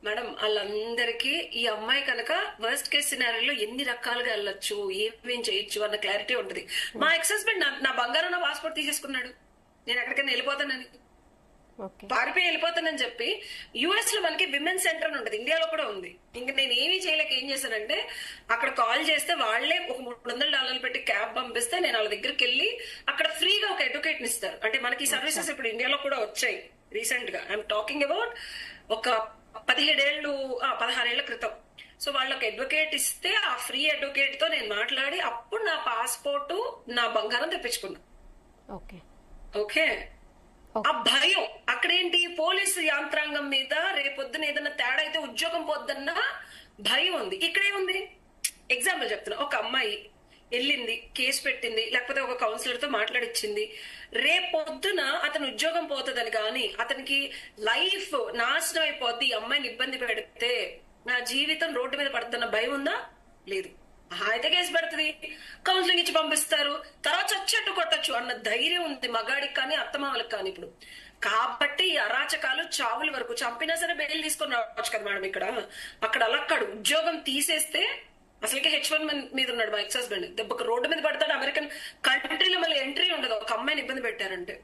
మేడం? వాళ్ళందరికీ ఈ అమ్మాయి కనుక వర్స్ట్ కేస్ సినారీలో ఎన్ని రకాలుగా వెళ్ళొచ్చు, ఏమేం చేయొచ్చు అన్న క్లారిటీ ఉంటుంది. మా ఎక్స్ హస్బెండ్ నా బంగారం నా పాస్పోర్ట్ తీసేసుకున్నాడు, నేను ఎక్కడికైనా వెళ్ళిపోతానని, పారిపోయి వెళ్ళిపోతానని చెప్పి. యుఎస్ లో మనకి విమెన్ సెంటర్ అని ఉంటుంది, ఇండియాలో కూడా ఉంది. ఇంక నేను ఏమీ చేయలేక ఏం చేశానంటే అక్కడ కాల్ చేస్తే వాళ్లే ఒక $300 పెట్టి క్యాబ్ పంపిస్తే నేను వాళ్ళ దగ్గరికి వెళ్ళి అక్కడ ఫ్రీగా ఒక ఎడ్యుకేట్ ఇస్తారు. అంటే మనకి ఈ సర్వీసెస్ ఇప్పుడు ఇండియాలో కూడా వచ్చాయి రీసెంట్ గా. ఐఎమ్ టాకింగ్ అబౌట్ ఒక 16 ఏళ్ల క్రితం. సో వాళ్ళకి అడ్వకేట్ ఇస్తే ఆ ఫ్రీ అడ్వకేట్ తో నేను మాట్లాడి అప్పుడు నా పాస్పోర్ట్ నా బంగారం తెప్పించుకున్నా. ఓకే, ఆ భయం అక్కడేంటి, పోలీసు యంత్రాంగం మీద రేపొద్దున ఏదైనా తేడా అయితే ఉద్యోగం పోద్దన్న భయం ఉంది. ఇక్కడేముంది? ఎగ్జాంపుల్ చెప్తున్నా, ఒక అమ్మాయి వెళ్ళింది, కేసు పెట్టింది, లేకపోతే ఒక కౌన్సిలర్ తో మాట్లాడిచ్చింది, రేపొద్దున అతను ఉద్యోగం పోతుందని కానీ అతనికి లైఫ్ నాశనం అయిపోద్ది, ఈ అమ్మాయిని ఇబ్బంది పెడితే నా జీవితం రోడ్డు మీద పడుతున్న భయం ఉందా? లేదు. అయితే కేసు పెడుతుంది, కౌన్సిలింగ్ ఇచ్చి పంపిస్తారు, తర్వాత చచ్చట్టు కొట్టచ్చు అన్న ధైర్యం ఉంది మగాడికి కానీ అత్తమామలకు కానీ ఇప్పుడు. కాబట్టి ఈ అరాచకాలు చావుల వరకు, చంపినా సరే బెయిల్ తీసుకొని రావచ్చు కదా మేడం. అక్కడ అలక్కడు ఉద్యోగం తీసేస్తే అసలుకే H1 మీద ఉన్నాడు మా ఎక్స్ హస్బెండ్, దెబ్బకు రోడ్డు మీద పడతాడు. అమెరికన్ కంట్రీలో మళ్ళీ ఎంట్రీ ఉండదు ఒక అమ్మాయిని ఇబ్బంది పెట్టారంటే.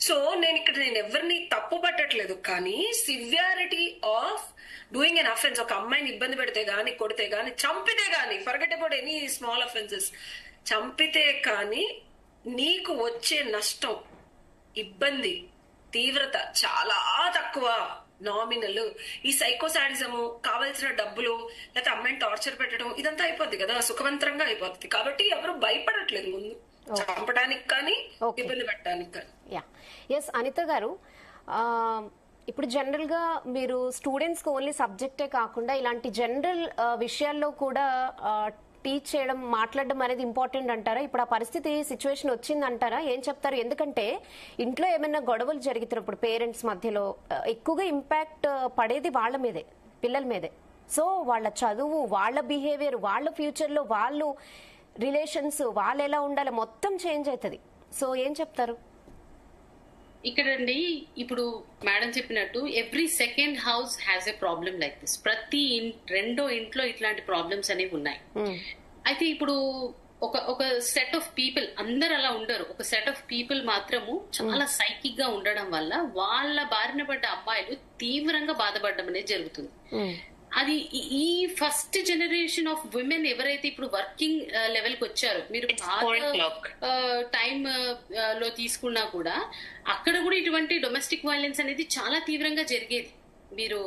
సో నేను ఎవరిని తప్పు పట్టట్లేదు, కానీ severity of doing N offence, ఒక అమ్మాయిని ఇబ్బంది పెడితే గానీ, కొడితే గానీ, చంపితే గానీ, forget about any small offences, చంపితే కానీ నీకు వచ్చే నష్టం, ఇబ్బంది, తీవ్రత చాలా తక్కువ, నామినల్. ఈ సైకోసాడిజము, కావాల్సిన డబ్బులు, లేకపోతే అమ్మాయిని టార్చర్ పెట్టడం, ఇదంతా అయిపోద్ది కదా, సుఖవంతంగా అయిపోతుంది. కాబట్టి ఎవరు భయపడట్లేదు ముందు చంపడానికి కానీ ఇబ్బంది పెట్టడానికి కానీ. ఎస్ అనిత గారు, ఇప్పుడు జనరల్ గా మీరు స్టూడెంట్స్ కి ఓన్లీ సబ్జెక్టే కాకుండా ఇలాంటి జనరల్ విషయాల్లో కూడా టీచ్ చేయడం, మాట్లాడడం అనేది ఇంపార్టెంట్ అంటారా? ఇప్పుడు ఆ పరిస్థితి సిచ్యువేషన్ వచ్చిందంటారా? ఏం చెప్తారు? ఎందుకంటే ఇంట్లో ఏమైనా గొడవలు జరుగుతున్నప్పుడు పేరెంట్స్ మధ్యలో ఎక్కువగా ఇంపాక్ట్ పడేది వాళ్ళ మీదే, పిల్లల మీదే. సో వాళ్ళ చదువు, వాళ్ళ బిహేవియర్, వాళ్ళ ఫ్యూచర్ లో వాళ్ళు రిలేషన్స్, వాళ్ళు ఎలా ఉండాలి మొత్తం చేంజ్ అవుతుంది. సో ఏం చెప్తారు? ఇక్కడండి ఇప్పుడు మేడం చెప్పినట్టు every second house has a problem like this. ప్రతి రెండో ఇంట్లో ఇట్లాంటి ప్రాబ్లమ్స్ అనేవి ఉన్నాయి. అయితే ఇప్పుడు ఒక సెట్ ఆఫ్ పీపుల్, అందరు అలా ఉండరు, ఒక సెట్ ఆఫ్ పీపుల్ మాత్రము చాలా సైకిక్ గా ఉండడం వల్ల వాళ్ళ బారిన పడ్డ అమ్మాయిలు తీవ్రంగా బాధపడడం అనేది జరుగుతుంది. అది ఈ ఫస్ట్ జనరేషన్ ఆఫ్ విమెన్ ఎవరైతే ఇప్పుడు వర్కింగ్ లెవెల్ కి వచ్చారో, మీరు టైమ్ లో తీసుకున్నా కూడా అక్కడ కూడా ఇటువంటి డొమెస్టిక్ వైలెన్స్ అనేది చాలా తీవ్రంగా జరిగేది. మీరు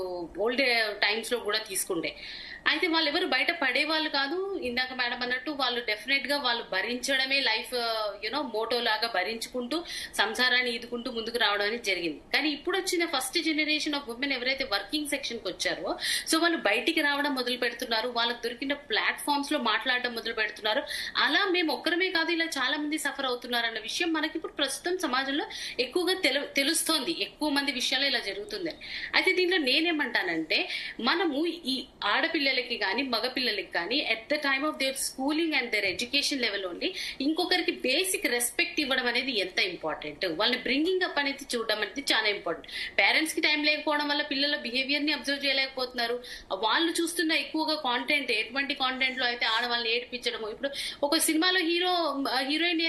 ఓల్డ్ టైమ్స్ లో కూడా తీసుకుంటే అయితే వాళ్ళు ఎవరు బయట పడేవాళ్ళు కాదు. ఇందాక మేడం అన్నట్టు వాళ్ళు డెఫినెట్ గా వాళ్ళు భరించడమే లైఫ్ మోటో లాగా భరించుకుంటూ సంసారాన్ని ఈదుకుంటూ ముందుకు రావడం అనేది జరిగింది. కానీ ఇప్పుడు వచ్చిన ఫస్ట్ జనరేషన్ ఆఫ్ ఉమెన్ ఎవరైతే వర్కింగ్ సెక్షన్ కి వచ్చారో, సో వాళ్ళు బయటికి రావడం మొదలు పెడుతున్నారు, వాళ్ళకి దొరికిన ప్లాట్ఫామ్స్ లో మాట్లాడడం మొదలు పెడుతున్నారు. అలా మేము ఒక్కరమే కాదు, ఇలా చాలా మంది సఫర్ అవుతున్నారు అన్న విషయం మనకి ఇప్పుడు ప్రస్తుతం సమాజంలో ఎక్కువగా తెలుస్తోంది. ఎక్కువ మంది విషయాల్లో ఇలా జరుగుతుంది. అయితే దీంట్లో నేనేమంటానంటే, మనము ఈ ఆడపిల్లలకి కానీ మగపిల్లలకి కానీ at the time of their schooling and their education level only ఇంకొకరికి బేసిక్ రెస్పెక్ట్ ఇవ్వడం అనేది ఎంత ఇంపార్టెంట్, వాళ్ళని బ్రింగింగ్ అప్ అనేది చూడడం అనేది చాలా ఇంపార్టెంట్. పేరెంట్స్ కి టైం లేకపోవడం వల్ల పిల్లల బిహేవియర్ ని అబ్జర్వ్ చేయలేకపోతున్నారు. వాళ్ళు చూస్తున్న ఎక్కువగా కాంటెంట్, ఎటువంటి కాంటెంట్ లో అయితే ఆడవాళ్ళని ఏడిపించడము. ఇప్పుడు ఒక సినిమాలో హీరోయిన్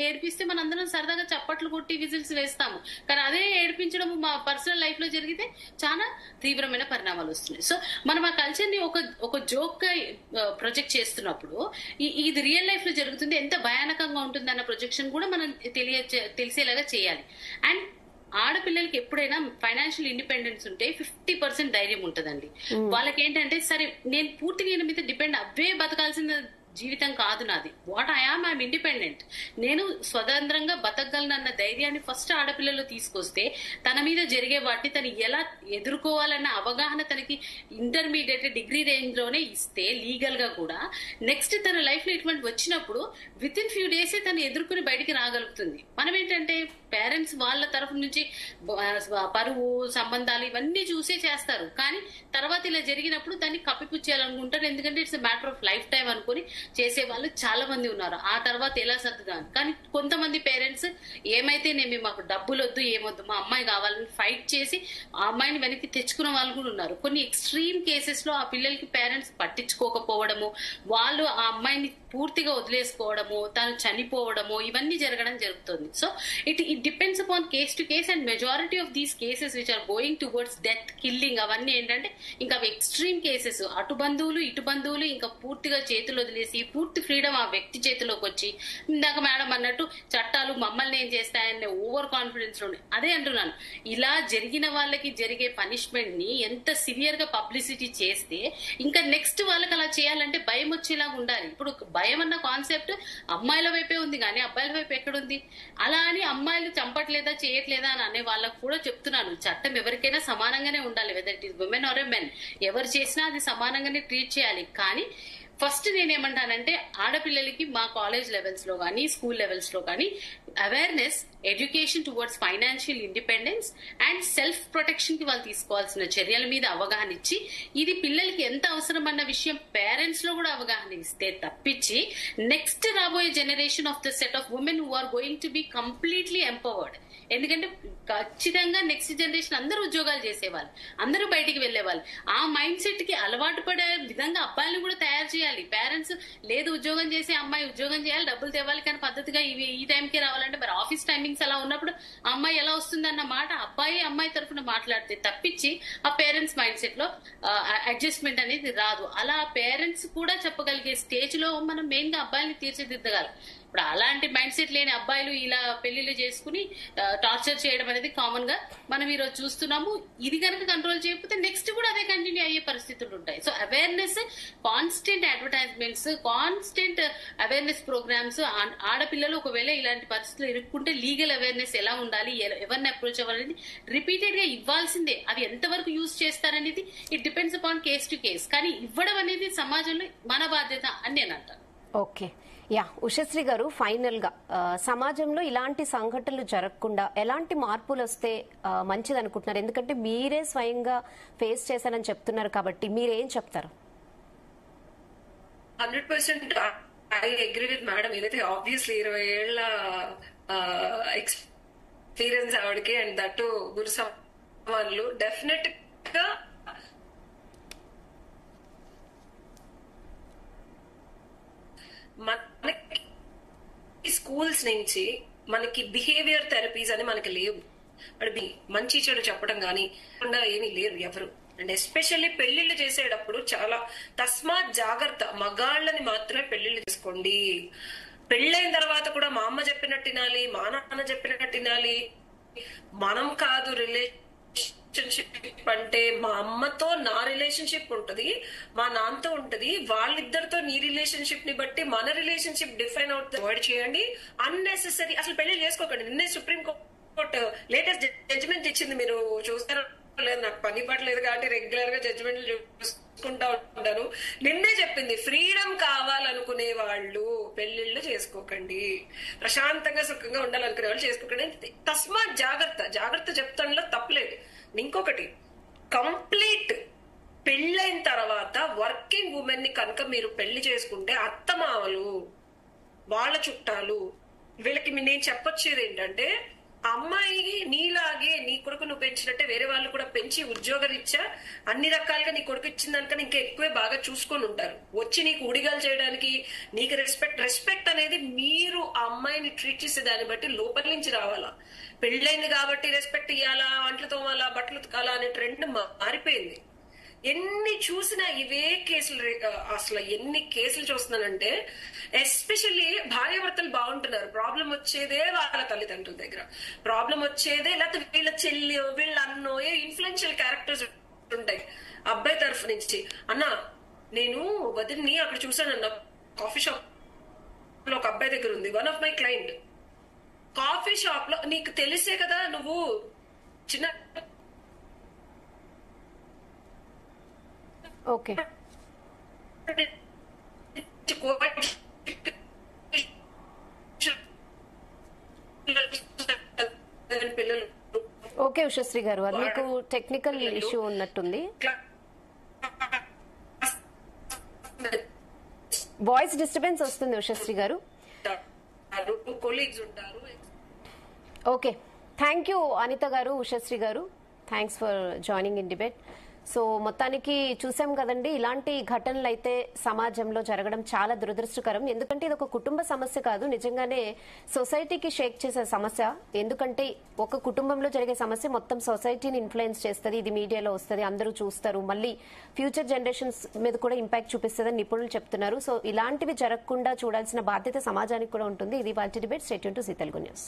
ఏడిపిస్తే మనందరం సరదాగా చప్పట్లు కొట్టి విజిల్స్ వేస్తాము. కానీ అదే ఏడిపించడం మా పర్సనల్ లైఫ్ లో జరిగితే చాలా తీవ్రమైన పరిణామాలు వస్తున్నాయి. సో మనం ఆ కల్చర్ ని ఒక జోక్ గా ప్రొజెక్ట్ చేస్తున్నప్పుడు ఇది రియల్ లైఫ్ లో జరుగుతుంది, ఎంత భయానకంగా ఉంటుంది అన్న ప్రొజెక్షన్ కూడా మనం తెలిసేలాగా చేయాలి. అండ్ ఆడపిల్లలకి ఎప్పుడైనా ఫైనాన్షియల్ ఇండిపెండెన్స్ ఉంటే 50% ధైర్యం ఉంటదండి. వాళ్ళకి ఏంటంటే, సరే నేను పూర్తిగా ఈయన మీద డిపెండ్ అవే బతకాల్సిన జీవితం కాదు నాది, వాట్ ఐఎమ్ ఇండిపెండెంట్, నేను స్వతంత్రంగా బతకగలనన్న ధైర్యాన్ని ఫస్ట్ ఆడపిల్లలు తీసుకొస్తే తన మీద జరిగే వాటిని తను ఎలా ఎదుర్కోవాలన్న అవగాహన తనకి ఇంటర్మీడియట్ డిగ్రీ రేంజ్ లోనే ఇస్తే లీగల్ గా కూడా నెక్స్ట్ తన లైఫ్ లో ఇటువంటి వచ్చినప్పుడు విత్ ఇన్ ఫ్యూ డేస్ తను ఎదుర్కొని బయటికి రాగలుగుతుంది. మనం ఏంటంటే పేరెంట్స్ వాళ్ళ తరఫు నుంచి పరువు సంబంధాలు ఇవన్నీ చూసే చేస్తారు, కానీ తర్వాత ఇలా జరిగినప్పుడు దాన్ని కప్పిపుచ్చేయాలనుకుంటారు. ఎందుకంటే it's matter of life time అనుకుని చేసే వాళ్ళు చాలా మంది ఉన్నారు. ఆ తర్వాత ఎలా సర్దుదాం. కానీ కొంతమంది పేరెంట్స్ ఏమైతే మాకు డబ్బులు వద్దు, ఏమొద్దు, మా అమ్మాయి కావాలని ఫైట్ చేసి ఆ అమ్మాయిని వెనక్కి తెచ్చుకున్న వాళ్ళు కూడా ఉన్నారు. కొన్ని ఎక్స్ట్రీమ్ కేసెస్ లో ఆ పిల్లలకి పేరెంట్స్ పట్టించుకోకపోవడము, వాళ్ళు ఆ అమ్మాయిని పూర్తిగా వదిలేసుకోవడము, తను చనిపోవడము, ఇవన్నీ జరగడం జరుగుతుంది. So it depends upon case to case. And majority of these cases which are going towards death, killing, అవన్నీ ఏంటంటే ఇంకా అవి ఎక్స్ట్రీమ్ కేసెస్. అటు బంధువులు ఇటు బంధువులు ఇంకా పూర్తిగా చేతులు వదిలేసి పూర్తి ఫ్రీడమ్ ఆ వ్యక్తి చేతిలోకి వచ్చి, ఇందాక మేడం అన్నట్టు చట్టాలు మమ్మల్ని ఏం చేస్తాయనే ఓవర్ కాన్ఫిడెన్స్ లో అదే అంటున్నాను. ఇలా జరిగిన వాళ్ళకి జరిగే పనిష్మెంట్ ని ఎంత సివియర్ గా పబ్లిసిటీ చేస్తే ఇంకా నెక్స్ట్ వాళ్ళకి అలా చేయాలంటే భయం వచ్చేలాగా ఉండాలి. ఇప్పుడు భయం అన్న కాన్సెప్ట్ అమ్మాయిల వైపే ఉంది కానీ అబ్బాయిల వైపు ఎక్కడుంది? అలా అని అమ్మాయిలు చంపట్లేదా చేయట్లేదా అని అనే వాళ్ళకు కూడా చెప్తున్నాను, చట్టం ఎవరికైనా సమానంగానే ఉండాలి. Whether it is women or a men, ఎవరు చేసినా అది సమానంగానే ట్రీట్ చేయాలి. కానీ ఫస్ట్ నేనేమంటానంటే, ఆడపిల్లలకి మా కాలేజ్ లెవెల్స్ లో కానీ స్కూల్ లెవెల్స్ లో కానీ awareness, education towards financial independence and self protection కి వాళ్ళు తీసుకోవాల్సిన చర్యల మీద అవగాహన ఇచ్చి, ఇది పిల్లలకి ఎంత అవసరం అన్న విషయం పేరెంట్స్ లో కూడా అవగాహన ఇస్తే తప్పించి నెక్స్ట్ రాబోయే generation of the set of women who are going to be completely empowered. ఎందుకంటే ఖచ్చితంగా నెక్స్ట్ జనరేషన్ అందరూ ఉద్యోగాలు చేసేవాళ్ళు, అందరూ బయటికి వెళ్లేవాళ్ళు. ఆ మైండ్ సెట్ కి అలవాటు పడే విధంగా అబ్బాయిలను కూడా తయారు చేయాలి. పేరెంట్స్ లేదు ఉద్యోగం చేసే అమ్మాయి ఉద్యోగం చేయాలి, డబ్బులు తేవాలి, కానీ పద్ధతిగా ఈ టైంకి రావాలంటే మరి ఆఫీస్ టైమింగ్స్ అలా ఉన్నప్పుడు అమ్మాయి ఎలా వస్తుంది అన్న మాట అమ్మాయి తరఫున మాట్లాడితే తప్పించి ఆ పేరెంట్స్ మైండ్ సెట్ లో అడ్జస్ట్మెంట్ అనేది రాదు. అలా పేరెంట్స్ కూడా చెప్పగలిగే స్టేజ్ లో మనం మెయిన్ గా అబ్బాయిని తీర్చిదిద్దగాలి. ఇప్పుడు అలాంటి మైండ్ సెట్ లేని అబ్బాయిలు ఇలా పెళ్లిళ్ళు చేసుకుని టార్చర్ చేయడం అనేది కామన్ గా మనం ఈరోజు చూస్తున్నాము. ఇది కనుక కంట్రోల్ చేయకపోతే నెక్స్ట్ కూడా అదే కంటిన్యూ అయ్యే పరిస్థితులు ఉంటాయి. So awareness, constant advertisements, constant awareness programmes, ఆడపిల్లలు ఒకవేళ ఇలాంటి పరిస్థితులు ఇరుక్కుంటే లీగల్ అవేర్నెస్ ఎలా ఉండాలి, ఎవరిని అప్రోచ్ అవ్వాలనేది రిపీటెడ్ గా ఇవ్వాల్సిందే. అది ఎంతవరకు యూజ్ చేస్తారనేది it depends upon case to case. కానీ ఇవ్వడం అనేది సమాజంలో మన బాధ్యత అని నేను అంటాను. ఓకే, యా ఉషశ్రీ గారు, ఫైనల్ గా సమాజంలో ఇలాంటి సంఘటనలు జరగకుండా ఎలాంటి మార్పులు వస్తే మంచిది అనుకుంటున్నారు? ఎందుకంటే మీరే స్వయంగా ఫేస్ చేశారని చెప్తున్నారు కాబట్టి మీరేం చెప్తారు? 100% ఐ అగ్రీ విత్ మేడం. ఏదైతే ఆబ్వియస్లీ 20 ఏళ్ల ఎక్స్పీరియన్స్ ఆవిడకి, అండ్ దట్టు గురు సమానులు డెఫినెట్ గా మనకి స్కూల్స్ నుంచి మనకి బిహేవియర్ థెరపీస్ అని మనకి లేవు. మంచి చెడు చెప్పడం కానీ ఏమీ లేరు ఎవరు. అండ్ ఎస్పెషల్లీ పెళ్లిళ్ళు చేసేటప్పుడు చాలా తస్మాత్ జాగ్రత్త. మగాళ్ళని మాత్రమే పెళ్లిళ్ళు చేసుకోండి. పెళ్ళైన తర్వాత కూడా మా అమ్మ చెప్పినట్టు వినాలి, మా నాన్న చెప్పినట్టు వినాలి. మనం కాదు రిలేషన్షిప్ అంటే, మా అమ్మతో నా రిలేషన్షిప్ ఉంటది, మా నాన్నతో ఉంటది. వాళ్ళిద్దరితో నీ రిలేషన్షిప్ ని బట్టి మన రిలేషన్షిప్ డిఫైన్ అవుతుంది. అవాయిడ్ చేయండి. అన్నెసెసరీ అసలు పెళ్లి చేసుకోకండి. నిన్నే సుప్రీం కోర్టు లేటెస్ట్ జడ్జిమెంట్ ఇచ్చింది. మీరు చూస్తారో లేదు, నాకు పని పట్టలేదు కాబట్టి రెగ్యులర్ గా జడ్జిమెంట్లు చూసుకుంటా ఉంటాను. నిన్నే చెప్పింది, ఫ్రీడమ్ కావాలనుకునే వాళ్ళు పెళ్లిళ్ళు చేసుకోకండి, ప్రశాంతంగా సుఖంగా ఉండాలనుకునే వాళ్ళు చేసుకోకండి. తస్మాత్ జాగ్రత్త. జాగ్రత్త చెప్తానులో తప్పలేదు. ఇంకొకటి, కంప్లీట్ పెళ్ళైన తర్వాత వర్కింగ్ ఉమెన్ ని కనుక మీరు పెళ్లి చేసుకుంటే అత్తమావలు, వాళ్ళ చుట్టాలు, వీళ్ళకి నేను చెప్పొచ్చేది ఏంటంటే, అమ్మాయి నీలాగే నీ కొడుకు నువ్వు పెంచినట్టే వేరే వాళ్ళు కూడా పెంచి ఉద్యోగరీత్యా అన్ని రకాలుగా నీ కొడుకు ఇచ్చిన దానికన్నా ఇంకా ఎక్కువే బాగా చూసుకొని ఉంటారు. వచ్చి నీకు ఉడిగాలు చేయడానికి, నీకు రెస్పెక్ట్ అనేది మీరు ఆ అమ్మాయిని ట్రీట్ చేసే దాన్ని బట్టి లోపల నుంచి రావాలా. పెళ్ళైంది కాబట్టి రెస్పెక్ట్ ఇవ్వాలా, అంట్లు తోమాలా, బట్టలు ఉతకాలా అనే ట్రెండ్ మారిపోయింది. ఎన్ని చూసినా ఇవే కేసులు. అసలు ఎన్ని కేసులు చూస్తున్నానంటే, ఎస్పెషల్లీ భార్యాభర్తలు బాగుంటున్నారు, ప్రాబ్లం వచ్చేదే వాళ్ళ తల్లిదండ్రుల దగ్గర, ప్రాబ్లం వచ్చేదే లేకపోతే వీళ్ళ చెల్లి, వీళ్ళ అన్నో, ఇన్ఫ్లుయెన్షియల్ క్యారెక్టర్స్ ఉంటాయి అబ్బాయి తరఫు నుంచి. అన్నా నేను వదిలిని అక్కడ చూసానన్న కాఫీ షాప్ లో ఒక అబ్బాయి దగ్గర ఉంది, one of my client. Coffee shop లో నీకు తెలిసే కదా, నువ్వు చిన్న ఓకే పిల్లలు. ఓకే ఉషశ్రీ గారు, అది మీకు టెక్నికల్ ఇష్యూ ఉన్నట్టుంది. వాయిస్ డిస్టర్బెన్స్ వస్తుంది ఉషశ్రీ గారు. కొలీగ్స్ ఉంటారు. ఓకే, థ్యాంక్ యూ అనిత గారు, ఉషశ్రీ గారు, thanks for joining in debate. So మొత్తానికి చూసాం కదండి, ఇలాంటి ఘటనలు అయితే సమాజంలో జరగడం చాలా దురదృష్టకరం. ఎందుకంటే ఇది ఒక కుటుంబ సమస్య కాదు, నిజంగానే సొసైటీకి షేక్ చేసే సమస్య. ఎందుకంటే ఒక కుటుంబంలో జరిగే సమస్య మొత్తం సొసైటీని ఇన్ఫ్లుయెన్స్ చేస్తుంది. ఇది మీడియాలో వస్తుంది, అందరూ చూస్తారు, మళ్ళీ ఫ్యూచర్ జనరేషన్స్ మీద కూడా ఇంపాక్ట్ చూపిస్తుందని నిపుణులు చెప్తున్నారు. సో ఇలాంటివి జరగకుండా చూడాల్సిన బాధ్యత సమాజానికి కూడా ఉంటుంది. ఇది వాటి debate. Stay tune to Zee Telugu news.